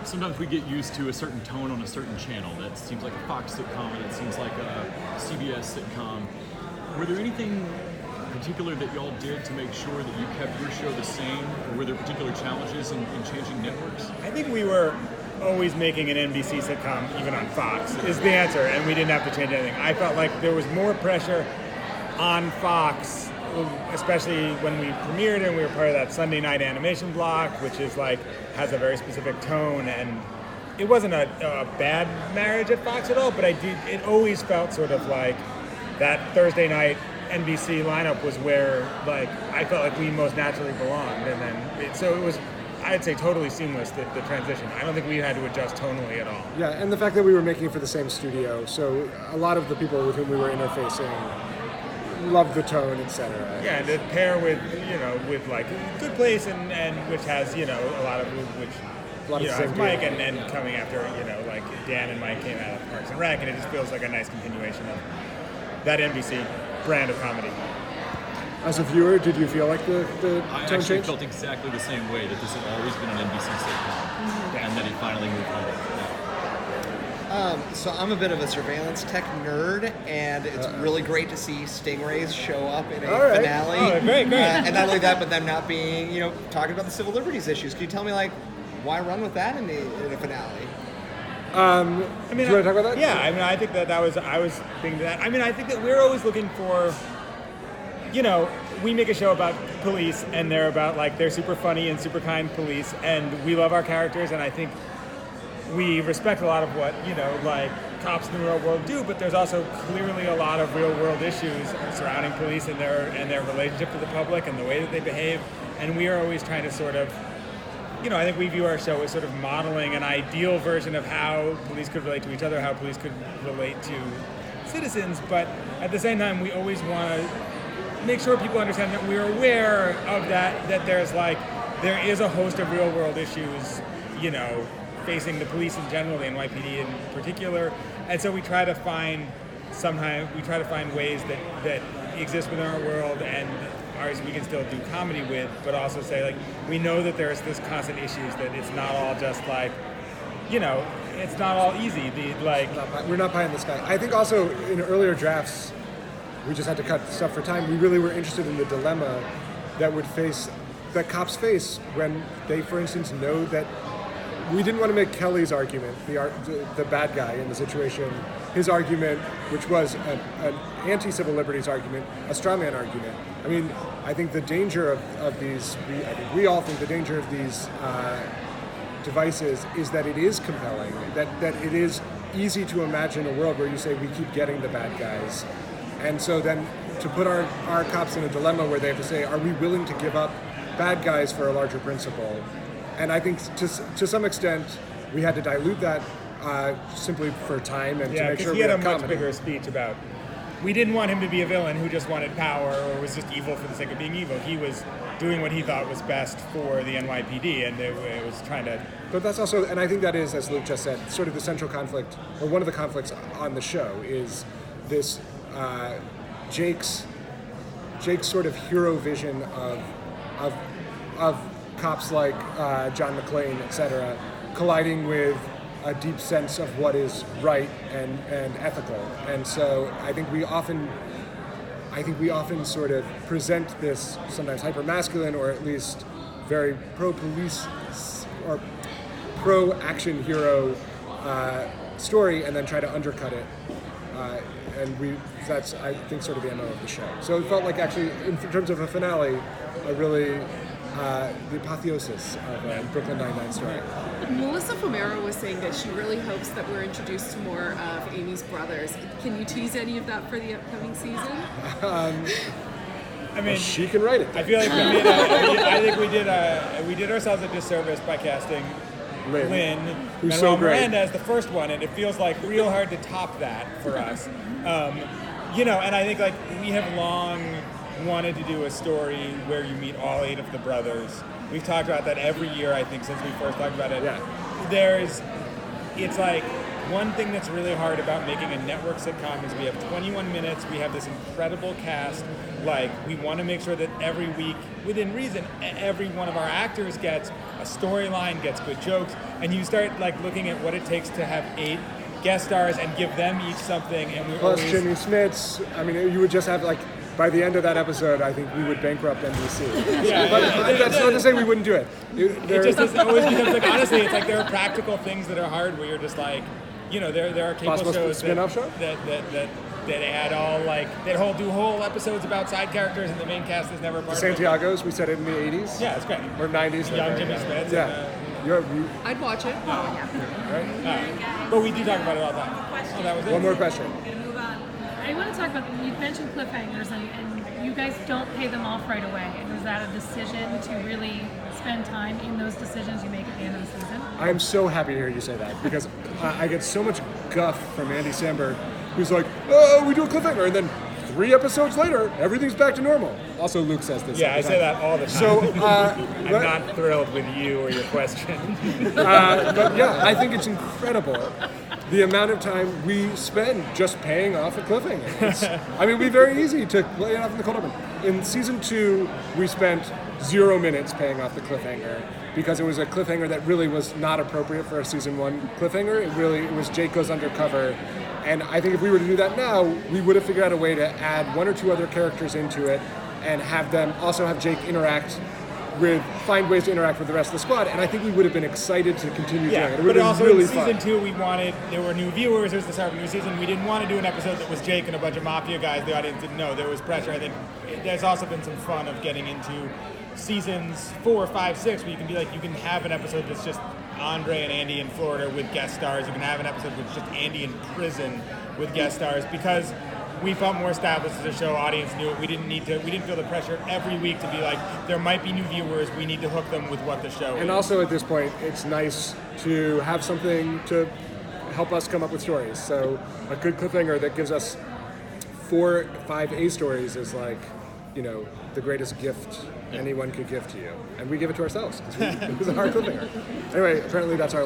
sometimes we get used to a certain tone on a certain channel that seems like a Fox sitcom and it seems like a CBS sitcom. Were there anything particular that y'all did to make sure that you kept your show the same, or were there particular challenges in changing networks? I think we were always making an NBC sitcom, even on Fox, is the answer, and we didn't have to change anything. I felt like there was more pressure on Fox, especially when we premiered and we were part of that Sunday night animation block, which is like, has a very specific tone, and it wasn't a bad marriage at Fox at all, but it always felt sort of like that Thursday night NBC lineup was where like I felt like we most naturally belonged, and then so it was, I'd say, totally seamless, the transition. I don't think we had to adjust tonally at all. Yeah, and the fact that we were making it for the same studio, so a lot of the people with whom we were interfacing loved the tone, etc. Yeah, and to pair with, with like Good Place and which has, a lot of which has Mike and coming after, like Dan and Mike came out of Parks and Rec, and it just feels like a nice continuation of that NBC brand of comedy. As a viewer, did you feel like the I tone actually change? felt exactly the same way, that this had always been an NBC sitcom, and that he finally moved on. So I'm a bit of a surveillance tech nerd, and it's really great to see stingrays show up in a finale. Oh, great. And not only that, but them not being, talking about the civil liberties issues. Can you tell me, why run with that in a finale? Do you want to talk about that? Yeah, I think I was thinking that. I think that we're always looking for, we make a show about police, and they're about, they're super funny and super kind police, and we love our characters, and I think we respect a lot of what, cops in the real world do, but there's also clearly a lot of real world issues surrounding police and their relationship to the public and the way that they behave, and we are always trying to sort of, I think we view our show as sort of modeling an ideal version of how police could relate to each other, how police could relate to citizens, but at the same time, we always want to make sure people understand that we're aware of that there is a host of real world issues, facing the police in general, the NYPD in particular, and so we try to find ways that exist within our world and ours we can still do comedy with, but also say we know that there's this constant issues, that it's not all just it's not all easy. We're not pie in the sky. I think also in earlier drafts, we just had to cut stuff for time. We really were interested in the dilemma that cops face when they, for instance, know that we didn't want to make Kelly's argument, the bad guy in the situation, his argument, which was an anti-civil liberties argument, a strawman argument. I think the danger of these, we all think the danger of these devices is that it is compelling, that it is easy to imagine a world where you say we keep getting the bad guys. And so then to put our cops in a dilemma where they have to say, are we willing to give up bad guys for a larger principle? And I think to some extent we had to dilute that simply for time and to make sure we had he had a much comedy. bigger speech about, we didn't want him to be a villain who just wanted power or was just evil for the sake of being evil. He was doing what he thought was best for the NYPD, and it was trying to... But that's also, and I think that is, as Luke just said, sort of the central conflict, or one of the conflicts on the show, is this Jake's sort of hero vision of cops like John McClane, etc., colliding with a deep sense of what is right and ethical. And so I think we often sort of present this sometimes hyper-masculine or at least very pro-police or pro-action hero story and then try to undercut it. That's, I think, sort of the MO of the show. So it felt like actually, in terms of a finale, the apotheosis of a Brooklyn Nine-Nine story. Melissa Fumero was saying that she really hopes that we're introduced to more of Amy's brothers. Can you tease any of that for the upcoming season? She can write it. I feel like we did ourselves a disservice by casting Lynn who's Manuel so great. Miranda as the first one, and it feels like real hard to top that for us. And I think we have long wanted to do a story where you meet all 8 of the brothers. We've talked about that every year, I think, since we first talked about it. Yeah. It's like one thing that's really hard about making a network sitcom is we have 21 minutes, we have this incredible cast, Like, we want to make sure that every week, within reason, every one of our actors gets a storyline, gets good jokes, and you start like looking at what it takes to have 8 guest stars and give them each something. And we Plus always, Jimmy Smits. I mean, you would just have like, by the end of that episode, I think we would bankrupt NBC. Yeah, But that's not to say we wouldn't do it. it just always becomes like, honestly, it's like there are practical things that are hard where you're just like, you know, there are cable Possible shows spin-off show? that add all like do whole episodes about side characters and the main cast is never part of it. Santiago's, we said it in the 80s. Yeah, it's great. Or 90s. Young Jimmy Smits. Yeah. I'd watch it. But we do talk about it all the time. Oh, that was it. One more question. Move on. I want to talk about, you mentioned cliffhangers, and you guys don't pay them off right away. And was that a decision to really spend time in those decisions you make at the end of the season? I am so happy to hear you say that because I get so much guff from Andy Samberg, who's like, "Oh, we do a cliffhanger," and then 3 episodes later, everything's back to normal. Also, Luke says this. Yeah, I say that all the time. So, I'm not thrilled with you or your question. but yeah, I think it's incredible the amount of time we spend just paying off a cliffhanger. I mean, we very easy to play it off in the cold open. In season 2, we spent 0 minutes paying off the cliffhanger because it was a cliffhanger that really was not appropriate for a season 1 cliffhanger. It was Jake goes undercover. And I think if we were to do that now, we would have figured out a way to add 1 or 2 other characters into it and have them also have Jake find ways to interact with the rest of the squad. And I think we would have been excited to continue doing it. It would but have also been really in season fun. 2, there were new viewers, it was the start of a new season. We didn't want to do an episode that was Jake and a bunch of mafia guys the audience didn't know. There was pressure. I think there's also been some fun of getting into seasons 4, 5, 6, where you can be like, you can have an episode that's just Andre and Andy in Florida with guest stars. You can have an episode that's just Andy in prison with guest stars because we felt more established as a show. Audience knew it. We didn't feel the pressure every week to be like, there might be new viewers. We need to hook them with what the show is. And also at this point, it's nice to have something to help us come up with stories. So a good cliffhanger that gives us 4, 5 A stories is like, you know, the greatest gift anyone could give to you. And we give it to ourselves because it was a hard cliffhanger. Anyway, apparently that's our